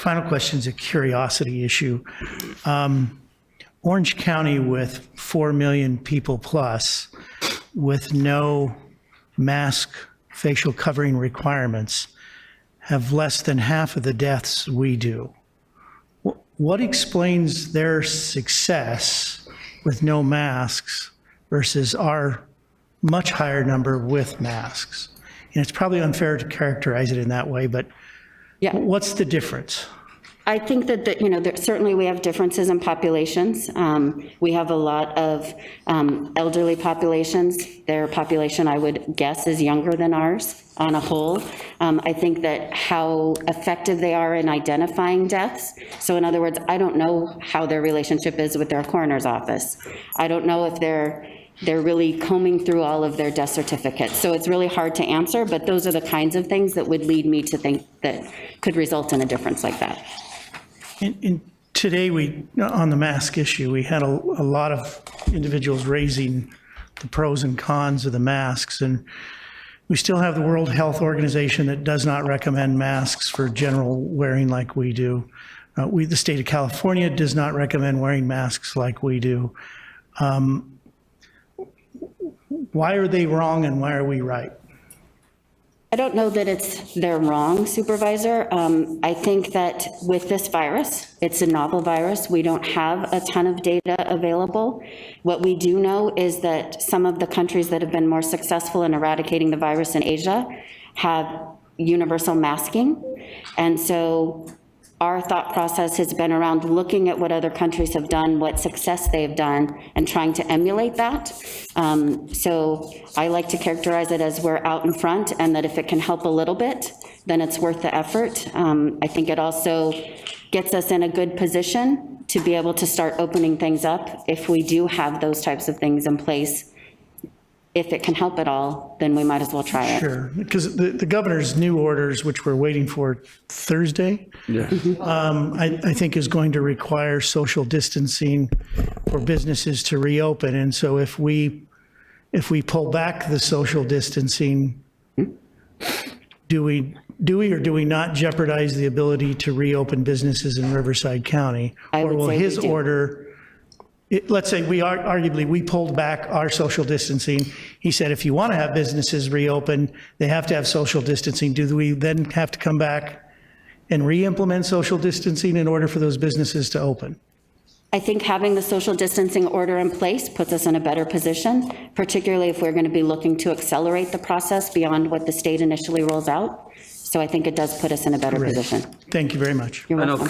final question is a curiosity issue. Orange County with 4 million people plus, with no mask facial covering requirements, have less than half of the deaths we do. What explains their success with no masks versus our much higher number with masks? And it's probably unfair to characterize it in that way, but Yeah. what's the difference? I think that, certainly we have differences in populations. We have a lot of elderly populations. Their population, I would guess, is younger than ours on a whole. I think that how effective they are in identifying deaths. So in other words, I don't know how their relationship is with their coroner's office. I don't know if they're really combing through all of their death certificates. So it's really hard to answer, but those are the kinds of things that would lead me to think that could result in a difference like that. In today, on the mask issue, we had a lot of individuals raising the pros and cons of the masks, and we still have the World Health Organization that does not recommend masks for general wearing like we do. The state of California does not recommend wearing masks like we do. Why are they wrong and why are we right? I don't know that they're wrong, Supervisor. I think that with this virus, it's a novel virus. We don't have a ton of data available. What we do know is that some of the countries that have been more successful in eradicating the virus in Asia have universal masking. And so our thought process has been around looking at what other countries have done, what success they've done, and trying to emulate that. So I like to characterize it as we're out in front, and that if it can help a little bit, then it's worth the effort. I think it also gets us in a good position to be able to start opening things up if we do have those types of things in place. If it can help at all, then we might as well try it. Sure, because the governor's new orders, which we're waiting for Thursday, I think is going to require social distancing for businesses to reopen. And so if we pull back the social distancing, do we or do we not jeopardize the ability to reopen businesses in Riverside County? Or will his order, let's say arguably we pulled back our social distancing. He said, if you want to have businesses reopen, they have to have social distancing. Do we then have to come back and re-implement social distancing in order for those businesses to open? I think having the social distancing order in place puts us in a better position, particularly if we're going to be looking to accelerate the process beyond what the state initially rolls out. So I think it does put us in a better position. Thank you very much. You're welcome.